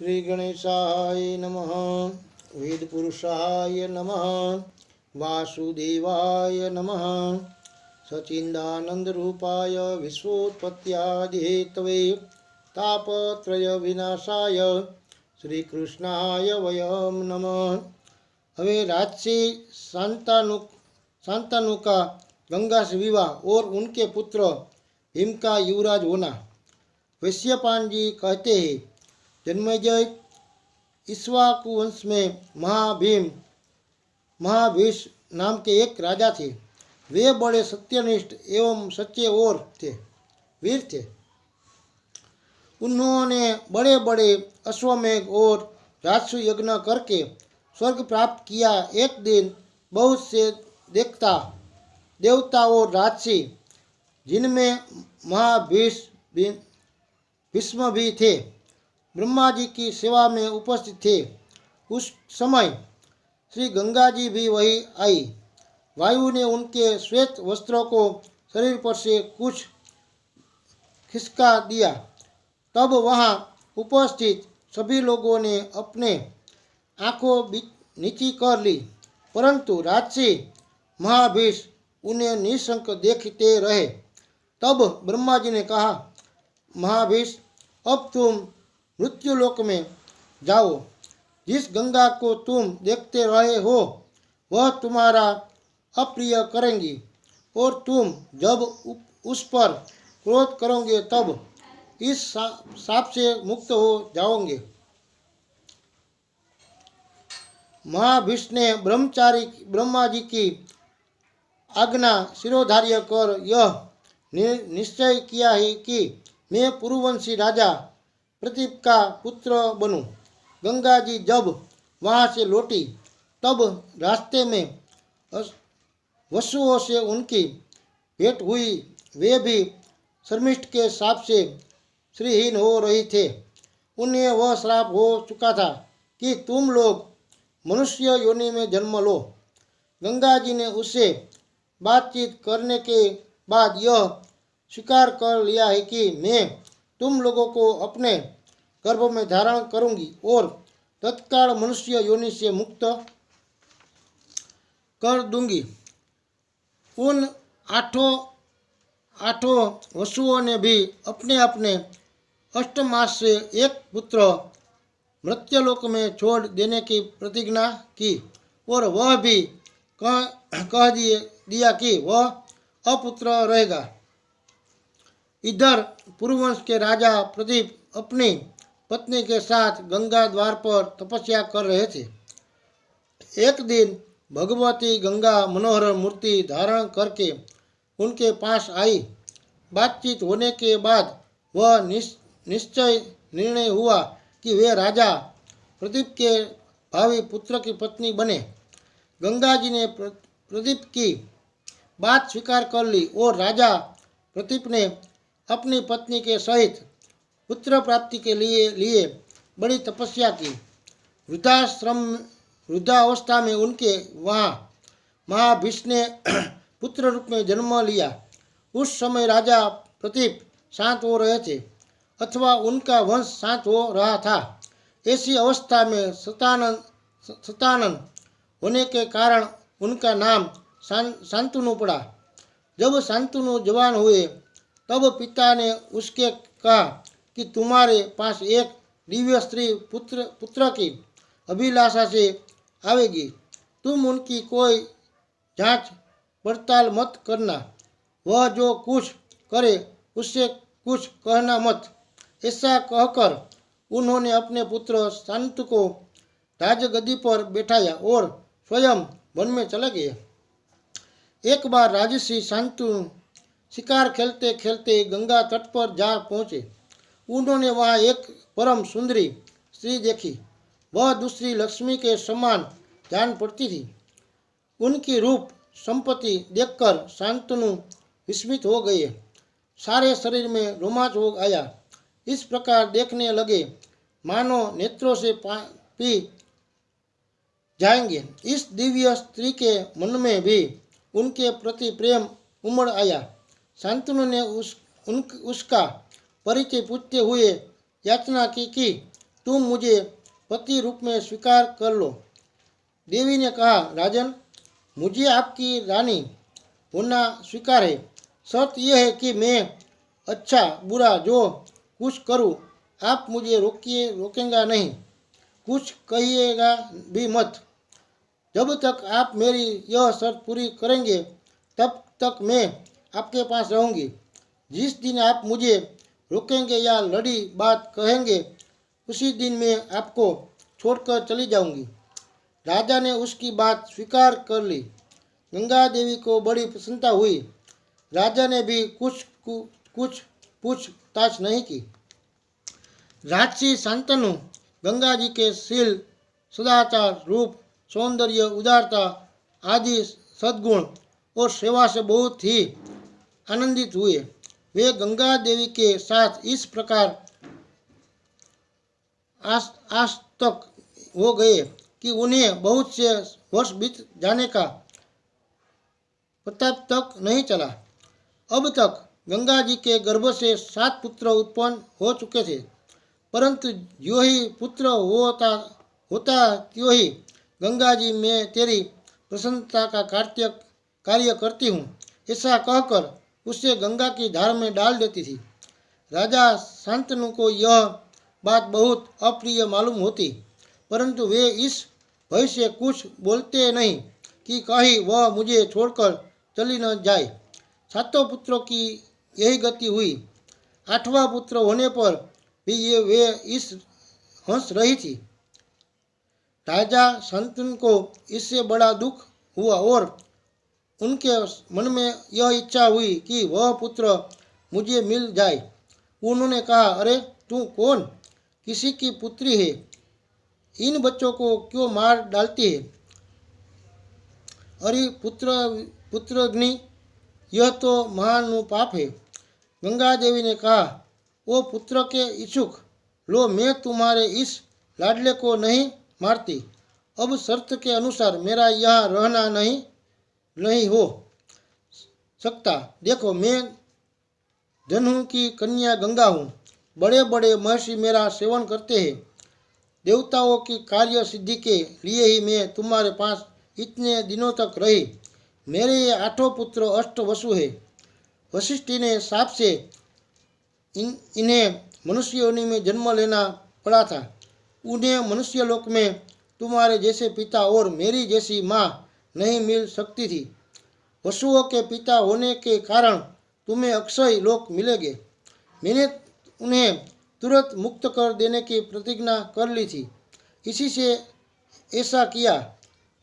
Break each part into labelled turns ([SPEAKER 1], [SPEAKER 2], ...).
[SPEAKER 1] श्री गणेशाय नमः। वेद पुरुषाय नमः। वासुदेवाय नमः। सचिदानंद रूपाय विश्वोत्पत्त्यादिहेतवे तापत्रय विनाशाय श्री कृष्णाय वयम नमः। हमें राजसी शांतनु का गंगा से विवाह और उनके पुत्र हिम का युवराज होना। वैश्यपान जी कहते हैं, जन्मेजय इक्ष्वाकु वंश में महाभीष नाम के एक राजा थे। वे बड़े सत्यनिष्ठ एवं सच्चे और वीर थे। उन्होंने बड़े बड़े अश्वमेघ और राजसु यज्ञ करके स्वर्ग प्राप्त किया। एक दिन बहुत से देवता और राजसी, जिनमें भीष्म भी थे, ब्रह्मा जी की सेवा में उपस्थित थे। उस समय श्री गंगा जी भी वही आई। वायु ने उनके श्वेत वस्त्रों को शरीर पर से कुछ खिसका दिया। तब वहाँ उपस्थित सभी लोगों ने अपने आंखों नीची कर ली, परंतु राजसी महाभीष उन्हें निशंक देखते रहे। तब ब्रह्मा जी ने कहा, महाभीष, अब तुम मृत्युलोक में जाओ। जिस गंगा को तुम देखते रहे हो वह तुम्हारा अप्रिय करेंगी, और तुम जब उस पर क्रोध करोगे तब इस शाप से मुक्त हो जाओगे। महाभीष ने ब्रह्मचारी ब्रह्मा जी की आज्ञा शिरोधार्य कर यह निश्चय किया है कि मैं पूर्ववंशी राजा प्रतीप का पुत्र बनूं। गंगा जी जब वहाँ से लौटी तब रास्ते में वसुओं से उनकी भेंट हुई। वे भी शर्मिष्ठ के शाप से श्रीहीन हो रही थे। उन्हें वह श्राप हो चुका था कि तुम लोग मनुष्य योनि में जन्म लो। गंगा जी ने उससे बातचीत करने के बाद यह स्वीकार कर लिया है कि मैं तुम लोगों को अपने गर्भ में धारण करूंगी और तत्काल मनुष्य योनि से मुक्त कर दूंगी। उन आठों वसुओं ने भी अपने अपने अष्टमास से एक पुत्र मृत्युलोक में छोड़ देने की प्रतिज्ञा की, और वह भी कह दिया कि वह अपुत्र रहेगा। इधर पूर्ववंश के राजा प्रदीप अपनी पत्नी के साथ गंगा द्वार पर तपस्या कर रहे थे। एक दिन भगवती गंगा मनोहर मूर्ति धारण करके उनके पास आई। बातचीत होने के बाद वह निर्णय हुआ कि वे राजा प्रदीप के भावी पुत्र की पत्नी बने। गंगा जी ने प्रदीप की बात स्वीकार कर ली और राजा प्रदीप ने अपनी पत्नी के सहित पुत्र प्राप्ति के लिए बड़ी तपस्या की। वृद्धावस्था में उनके वहाँ महाभीष ने पुत्र रूप में जन्म लिया। उस समय राजा प्रदीप शांत हो रहे थे, अथवा उनका वंश शांत हो रहा था। ऐसी अवस्था में सतानन होने के कारण उनका नाम शांतनु पड़ा। जब शांतनु जवान हुए तब पिता ने उसके कहा कि तुम्हारे पास एक दिव्य स्त्री पुत्र की अभिलाषा से आवेगी। तुम उनकी कोई जांच पड़ताल मत करना। वह जो कुछ करे उससे कुछ कहना मत। ऐसा कहकर उन्होंने अपने पुत्र शांतनु को राजगद्दी पर बैठाया और स्वयं वन में चले गए। एक बार राजसी शांतनु शिकार खेलते खेलते गंगा तट पर जा पहुँचे। उन्होंने वहाँ एक परम सुंदरी स्त्री देखी। वह दूसरी लक्ष्मी के समान जान पड़ती थी। उनकी रूप संपत्ति देखकर शांतनु विस्मित हो गए। सारे शरीर में रोमांच हो आया। इस प्रकार देखने लगे मानो नेत्रों से पी जाएंगे। इस दिव्य स्त्री के मन में भी उनके प्रति प्रेम उमड़ आया। शांतनु ने उसका परिचय पूछते हुए याचना की कि तुम मुझे पति रूप में स्वीकार कर लो। देवी ने कहा, राजन, मुझे आपकी रानी होना स्वीकार है। शर्त यह है कि मैं अच्छा बुरा जो कुछ करूं, आप मुझे रोकेंगे नहीं, कुछ कहिएगा भी मत। जब तक आप मेरी यह शर्त पूरी करेंगे तब तक मैं आपके पास रहूंगी। जिस दिन आप मुझे रोकेंगे या लड़ी बात कहेंगे, उसी दिन मैं आपको छोड़कर चली जाऊंगी। राजा ने उसकी बात स्वीकार कर ली। गंगा देवी को बड़ी प्रसन्नता हुई। राजा ने भी कुछ पूछताछ नहीं की। राजसी शांतनु गंगा जी के शील, सदाचार, रूप, सौंदर्य, उदारता आदि सद्गुण और सेवा से बहुत ही आनंदित हुए। वे गंगा देवी के साथ इस प्रकार आज तक हो गए कि उन्हें बहुत से वर्ष बीत जाने का पता तक नहीं चला। अब तक गंगा जी के गर्भ से 7 पुत्र उत्पन्न हो चुके थे, परंतु जो ही पुत्र होता त्यों ही गंगा जी, मैं तेरी प्रसन्नता का कार्य करती हूँ, ऐसा कहकर उसे गंगा की धार में डाल देती थी। राजा शांतनु को यह बात बहुत अप्रिय मालूम होती, परंतु वे इस भय से कुछ बोलते नहीं कि कहीं वह मुझे छोड़कर चली न जाए। 7 पुत्रों की यही गति हुई। 8वां पुत्र होने पर भी वे इस हंस रही थी। राजा शांतनु को इससे बड़ा दुख हुआ और उनके मन में यह इच्छा हुई कि वह पुत्र मुझे मिल जाए। उन्होंने कहा, अरे तू कौन? किसी की पुत्री है, इन बच्चों को क्यों मार डालती है? अरे पुत्रग्नि, यह तो महान पाप है। गंगा देवी ने कहा, ओ पुत्र के इच्छुक, लो मैं तुम्हारे इस लाडले को नहीं मारती। अब शर्त के अनुसार मेरा यहाँ रहना नहीं हो सकता। देखो, मैं धनु की कन्या गंगा हूँ। बड़े बड़े महर्षि मेरा सेवन करते हैं। देवताओं की कार्य सिद्धि के लिए ही मैं तुम्हारे पास इतने दिनों तक रही। मेरे ये 8 पुत्र अष्टवसु है। वशिष्ठी ने साप से इन्हें मनुष्य योनि में जन्म लेना पड़ा था। उन्हें मनुष्य लोक में तुम्हारे जैसे पिता और मेरी जैसी माँ नहीं मिल सकती थी। वसुओं के पिता होने के कारण तुम्हें अक्षय लोक मिलेंगे। मैंने उन्हें तुरंत मुक्त कर देने की प्रतिज्ञा कर ली थी, इसी से ऐसा किया।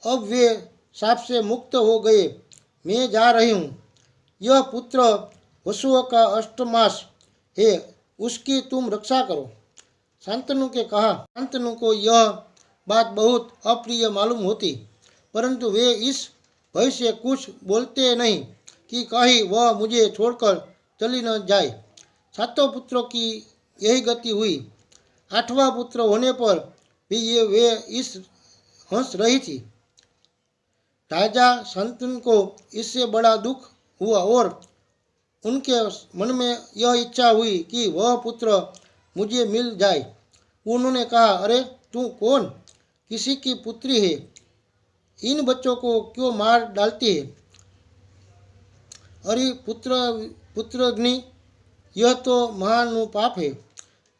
[SPEAKER 1] अब वे शाप से मुक्त हो गए। मैं जा रही हूँ। यह पुत्र वसुओं का अष्टमास है, उसकी तुम रक्षा करो। शांतनु को यह बात बहुत अप्रिय मालूम होती, परंतु वे इस भय से कुछ बोलते नहीं कि कहीं वह मुझे छोड़कर चली न जाए। 7 पुत्रों की यही गति हुई। 8वां पुत्र होने पर भी वे इस हंस रही थी। राजा शांतनु को इससे बड़ा दुख हुआ और उनके मन में यह इच्छा हुई कि वह पुत्र मुझे मिल जाए। उन्होंने कहा, अरे तू कौन? किसी की पुत्री है, इन बच्चों को क्यों मार डालती है? अरे पुत्रग्नि, यह तो महान पाप है।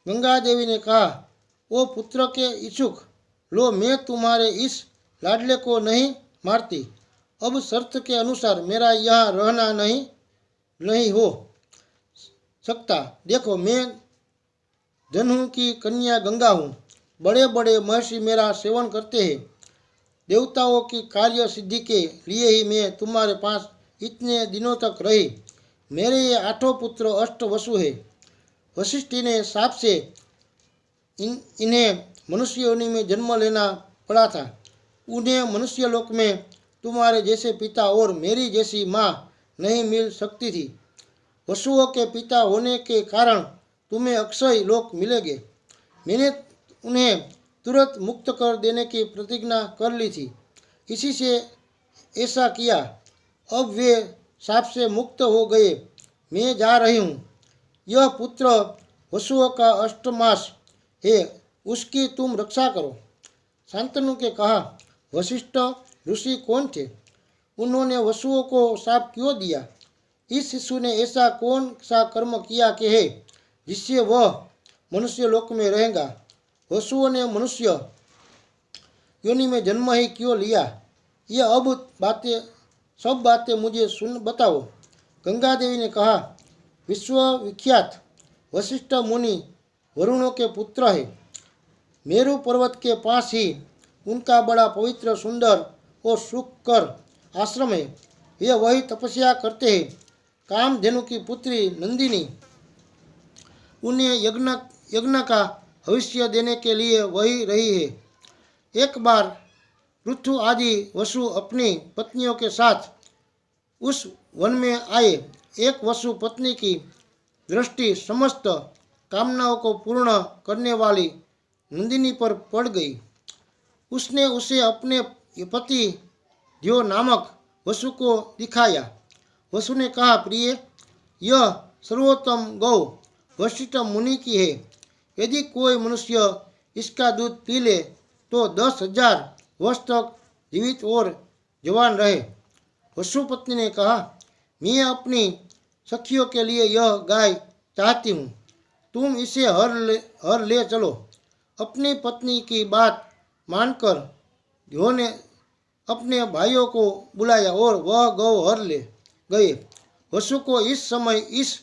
[SPEAKER 1] गंगा देवी ने कहा, ओ पुत्र के इच्छुक, लो मैं तुम्हारे इस लाडले को नहीं मारती। अब शर्त के अनुसार मेरा यहाँ रहना नहीं हो सकता। देखो, मैं धनु की कन्या गंगा हूँ। बड़े बड़े महर्षि मेरा सेवन करते हैं। देवताओं की कार्य सिद्धि के लिए ही मैं तुम्हारे पास इतने दिनों तक रही। मेरे ये 8 पुत्र अष्टवसु है। वशिष्ठी ने साप से इन्हें मनुष्य योनि में जन्म लेना पड़ा था। उन्हें मनुष्य लोक में तुम्हारे जैसे पिता और मेरी जैसी माँ नहीं मिल सकती थी। वसुओं के पिता होने के कारण तुम्हें अक्षय लोक मिलेंगे। मैंने उन्हें तुरंत मुक्त कर देने की प्रतिज्ञा कर ली थी, इसी से ऐसा किया। अब वे शाप से मुक्त हो गए। मैं जा रही हूँ। यह पुत्र वसुओं का अष्टमास है, उसकी तुम रक्षा करो। शांतनु के कहा, वशिष्ठ ऋषि कौन थे? उन्होंने वसुओं को श्राप क्यों दिया? इस शिशु ने ऐसा कौन सा कर्म किया कि है जिससे वह मनुष्य लोक में रहेगा? वसुओं ने मनुष्य योनि में जन्म ही क्यों लिया? ये अब सब बातें मुझे सुन बताओ। गंगा देवी ने कहा, विश्वविख्यात वशिष्ठ मुनि वरुणों के पुत्र है। मेरु पर्वत के पास ही उनका बड़ा पवित्र, सुंदर और सुखकर आश्रम है। वे वही तपस्या करते हैं। कामधेनु की पुत्री नंदिनी उन्हें यज्ञ का भविष्य देने के लिए वही रही है। एक बार पृथु आदि वसु अपनी पत्नियों के साथ उस वन में आए। एक वसु पत्नी की दृष्टि समस्त कामनाओं को पूर्ण करने वाली नंदिनी पर पड़ गई। उसने उसे अपने पति ध्यो नामक वसु को दिखाया। वसु ने कहा, प्रिय, यह सर्वोत्तम गौ वशिष्ठ मुनि की है। यदि कोई मनुष्य इसका दूध पी ले तो 10,000 वर्ष तक जीवित और जवान रहे। वसु पत्नी ने कहा, मैं अपनी सखियों के लिए यह गाय चाहती हूँ। तुम इसे हर ले चलो। अपनी पत्नी की बात मानकर ध्यो ने अपने भाइयों को बुलाया और वह गौ हर ले गए। वसु को इस समय इस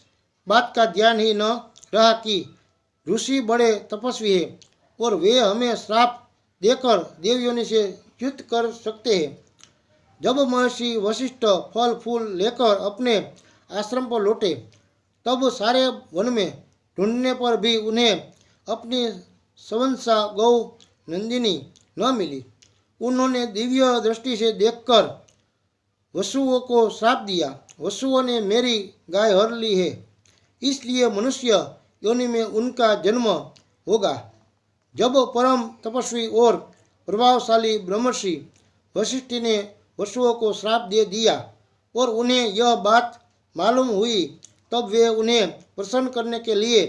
[SPEAKER 1] बात का ध्यान ही न रहा कि ऋषि बड़े तपस्वी हैं और वे हमें श्राप देकर देवयोनि से युद्ध कर सकते हैं। जब महर्षि वशिष्ठ फल फूल लेकर अपने आश्रम पर लौटे तब सारे वन में ढूंढने पर भी उन्हें अपनी सवंसा गौ नंदिनी न मिली। उन्होंने दिव्य दृष्टि से देखकर वसुओं को श्राप दिया। वसुओं ने मेरी गाय हर ली है, इसलिए मनुष्य योनि में उनका जन्म होगा। जब परम तपस्वी और प्रभावशाली ब्रह्मर्षि वशिष्ठ ने वसुओं को श्राप दे दिया और उन्हें यह बात मालूम हुई तब वे उन्हें प्रसन्न करने के लिए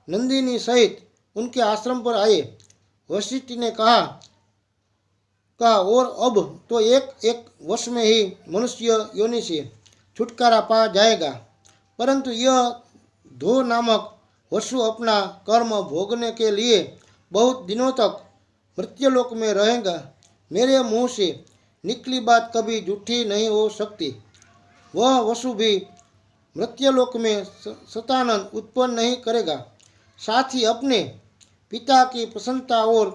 [SPEAKER 1] नंदिनी सहित उनके आश्रम पर आए। वशिष्ठ ने कहा और अब तो एक वर्ष में ही मनुष्य योनि से छुटकारा पा जाएगा, परंतु यह धो नामक वसु अपना कर्म भोगने के लिए बहुत दिनों तक मृत्युलोक में रहेगा। मेरे मुंह से निकली बात कभी झूठी नहीं हो सकती। वह वसु भी मृत्युलोक में सतानंद उत्पन्न नहीं करेगा, साथ ही अपने पिता की प्रसन्नता और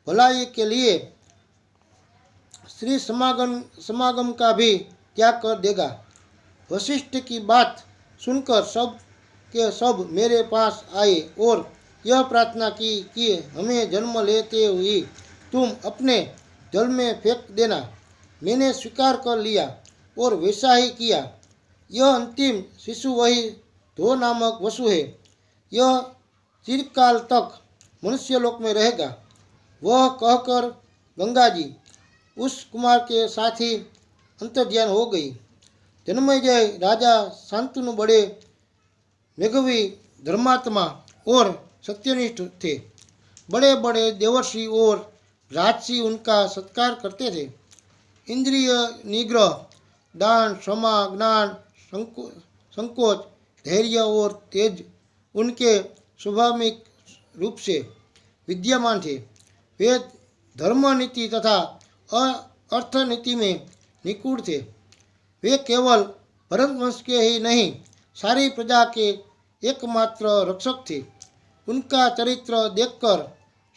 [SPEAKER 1] भलाई के लिए श्री समागम का भी त्याग कर देगा। वशिष्ठ की बात सुनकर सब के सब मेरे पास आए और यह प्रार्थना की कि हमें जन्म लेते हुए तुम अपने जल में फेंक देना। मैंने स्वीकार कर लिया और वैसा ही किया। यह अंतिम शिशु वही धो नामक वसु है। यह चिरकाल तक मनुष्यलोक में रहेगा। वह कहकर गंगा जी उस कुमार के साथ ही अंतर्ध्यान हो गई। जन्मेजय राजा शांतनु बड़े मेघवी, धर्मात्मा और सत्यनिष्ठ थे। बड़े बड़े देवर्षि और राजसी उनका सत्कार करते थे। इंद्रिय निग्रह, दान, क्षमा, ज्ञान, संकोच, धैर्य और तेज उनके स्वाभाविक रूप से विद्यमान थे। वे धर्म नीति तथा अर्थनीति में निपुण थे। वे केवल भरतवंश के ही नहीं, सारी प्रजा के एकमात्र रक्षक थे। उनका चरित्र देखकर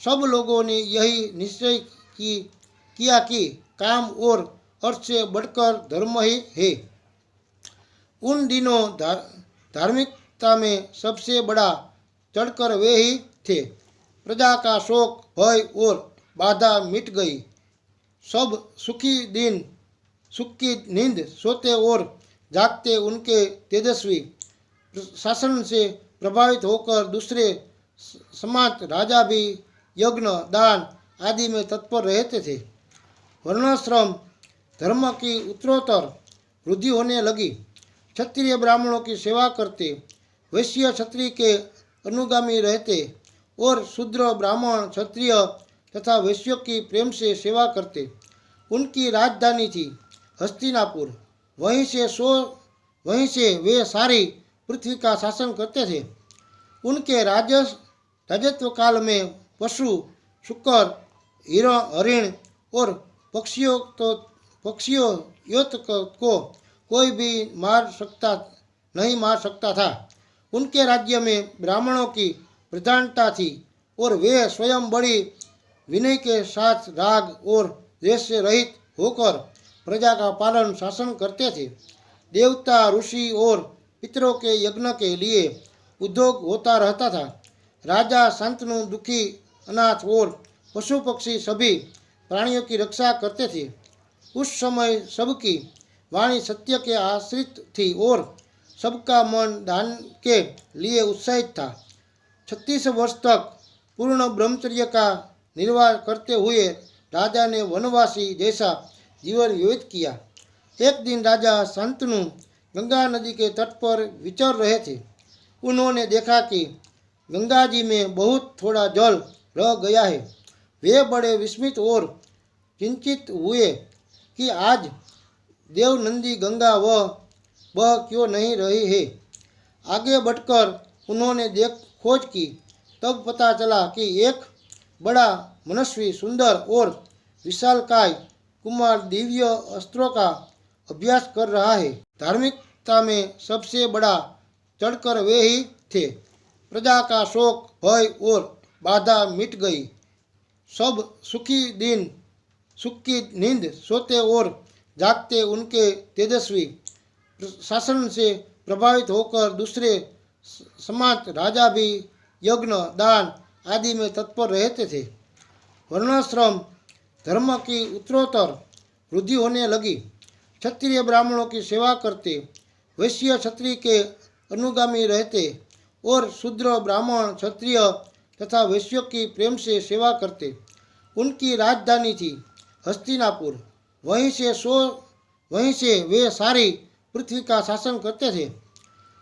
[SPEAKER 1] सब लोगों ने यही निश्चय किया कि काम और अर्थ से बढ़कर धर्म ही है। उन दिनों धार्मिकता में सबसे बड़ा चढ़कर वे ही थे। प्रजा का शोक, भय और बाधा मिट गई। सब सुख की नींद सोते और जागते उनके तेजस्वी शासन से प्रभावित होकर दूसरे समाज राजा भी यज्ञ, दान आदि में तत्पर रहते थे। वर्णाश्रम धर्म की उत्तरोत्तर वृद्धि होने लगी। क्षत्रिय ब्राह्मणों की सेवा करते, वैश्य क्षत्रिय के अनुगामी रहते और शूद्र ब्राह्मण क्षत्रिय तथा वैश्यों की प्रेम से सेवा करते। उनकी राजधानी थी हस्तिनापुर। वहीं से वे सारी पृथ्वी का शासन करते थे। उनके राजत्व काल में पशु, शुकर, हरिण और पक्षियों युक्त को कोई भी नहीं मार सकता था। उनके राज्य में ब्राह्मणों की प्रधानता थी और वे स्वयं बड़ी विनय के साथ राग और द्वेष से रहित होकर प्रजा का पालन शासन करते थे। देवता, ऋषि और पितरों के यज्ञ के लिए उद्योग होता रहता था। राजा शांतनु, दुखी, अनाथ और पशु पक्षी सभी प्राणियों की रक्षा करते थे। उस समय सबकी वाणी सत्य के आश्रित थी और सबका मन दान के लिए उत्साहित था। 36 वर्ष तक पूर्ण ब्रह्मचर्य का निर्वाह करते हुए राजा ने वनवासी जैसा जीवन व्यतीत किया। एक दिन राजा शांतनु गंगा नदी के तट पर विचर रहे थे। उन्होंने देखा कि गंगा जी में बहुत थोड़ा जल रह गया है। वे बड़े विस्मित और चिंतित हुए कि आज देवनंदी गंगा बह क्यों नहीं रही है। आगे बढ़कर उन्होंने खोज की। तब पता चला कि एक बड़ा मनस्वी, सुंदर और विशालकाय कुमार दिव्य अस्त्रों का अभ्यास कर रहा है। धार्मिकता में सबसे बड़ा चढ़कर वे ही थे। प्रजा का शोक, भय और बाधा मिट गई। सब सुख की नींद सोते और जागते उनके तेजस्वी शासन से प्रभावित होकर दूसरे समाज राजा भी यज्ञ, दान आदि में तत्पर रहते थे। वर्णाश्रम धर्म की उत्तरोत्तर वृद्धि होने लगी। क्षत्रिय ब्राह्मणों की सेवा करते, वैश्य क्षत्रिय के अनुगामी रहते और शूद्र ब्राह्मण क्षत्रिय तथा वैश्यों की प्रेम से सेवा करते। उनकी राजधानी थी हस्तिनापुर। वहीं से वे सारी पृथ्वी का शासन करते थे।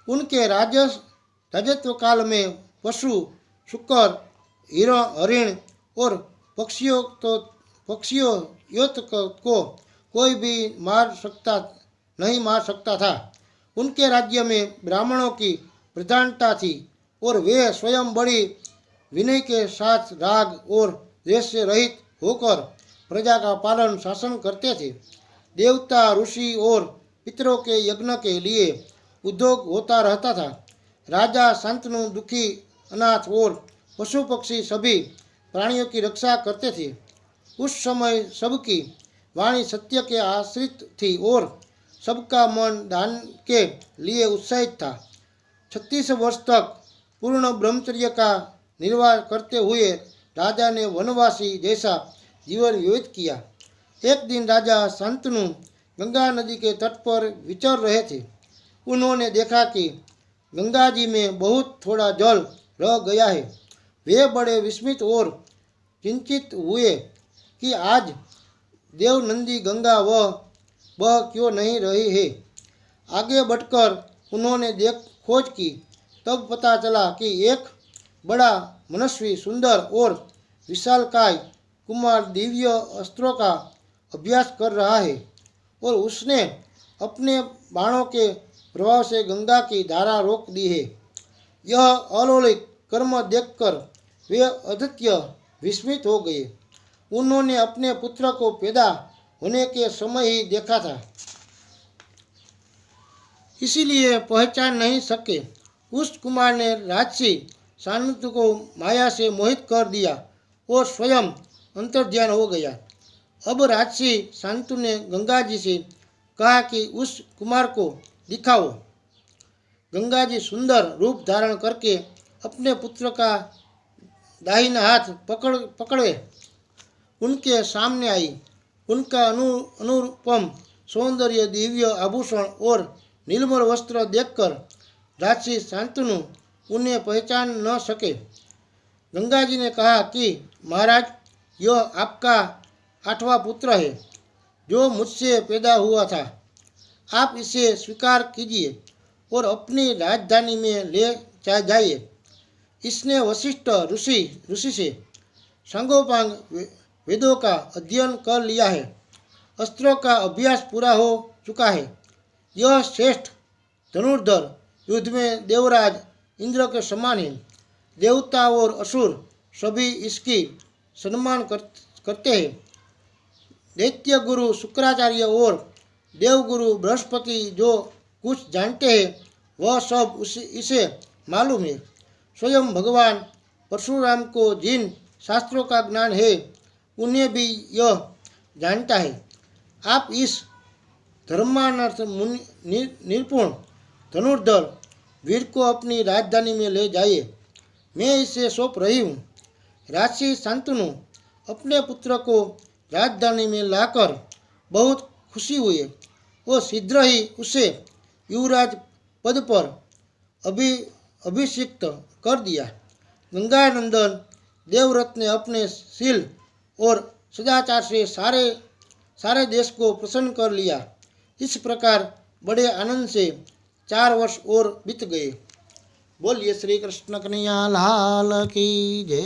[SPEAKER 1] उनके राजत्व काल में पशु, शुकर, हरिण और पक्षियों युक्त को कोई भी नहीं मार सकता था। उनके राज्य में ब्राह्मणों की प्रधानता थी और वे स्वयं बड़ी विनय के साथ राग और द्वेष से रहित होकर प्रजा का पालन शासन करते थे। देवता, ऋषि और पितरों के यज्ञ के लिए उद्योग होता रहता था। राजा शांतनु, दुखी, अनाथ और पशु पक्षी सभी प्राणियों की रक्षा करते थे। उस समय सबकी वाणी सत्य के आश्रित थी और सबका मन दान के लिए उत्साहित था। 36 वर्ष तक पूर्ण ब्रह्मचर्य का निर्वाह करते हुए राजा ने वनवासी जैसा जीवन व्यतीत किया। एक दिन राजा शांतनु गंगा नदी के तट पर विचर रहे थे। उन्होंने देखा कि गंगा जी में बहुत थोड़ा जल रह गया है। वे बड़े विस्मित और चिंतित हुए कि आज देवनंदी गंगा बह क्यों नहीं रही है। आगे बढ़कर उन्होंने खोज की। तब पता चला कि एक बड़ा मनस्वी, सुंदर और विशालकाय कुमार दिव्य अस्त्रों का अभ्यास कर रहा है और उसने अपने बाणों के प्रभाव से गंगा की धारा रोक दी है। यह अलौकिक कर्म देखकर वे अद्वितीय विस्मित हो गए। उन्होंने अपने पुत्र को पैदा होने के समय ही देखा था, इसीलिए पहचान नहीं सके। उस कुमार ने राजसी शांतनु को माया से मोहित कर दिया और स्वयं अंतर्ध्यान हो गया। अब राजसी शांतनु ने गंगा जी से कहा कि उस कुमार को दिखाओ। गंगा जी सुंदर रूप धारण करके अपने पुत्र का दाहिना हाथ पकड़े उनके सामने आई। उनका अनुपम सौंदर्य, दिव्य आभूषण और नीलमर वस्त्र देखकर राजसी शांतनु उन्हें पहचान न सके। गंगा जी ने कहा कि महाराज, यह आपका 8वां पुत्र है जो मुझसे पैदा हुआ था। आप इसे स्वीकार कीजिए और अपनी राजधानी में ले जाइए। इसने वशिष्ठ ऋषि से सांगोपांग वेदों का अध्ययन कर लिया है। अस्त्रों का अभ्यास पूरा हो चुका है। यह श्रेष्ठ धनुर्धर युद्ध में देवराज इंद्र के समान है। देवता और असुर सभी इसकी सम्मान करते हैं। दैत्य गुरु शुक्राचार्य और देवगुरु बृहस्पति जो कुछ जानते हैं वह सब इसे मालूम है। स्वयं भगवान परशुराम को जिन शास्त्रों का ज्ञान है उन्हें भी यह जानता है। आप इस धर्मानर्थ निपुण धनुर्धर वीर को अपनी राजधानी में ले जाइए। मैं इसे सौंप रही हूँ। राशि शांतनु अपने पुत्र को राजधानी में लाकर बहुत खुशी हुई और शीघ्र ही उसे युवराज पद पर अभिषिक्त कर दिया। गंगानंदन देवव्रत ने अपने शील और सदाचार से सारे देश को प्रसन्न कर लिया। इस प्रकार बड़े आनंद से 4 वर्ष और बीत गए। बोलिए श्री कृष्ण कन्हैया लाल की जय।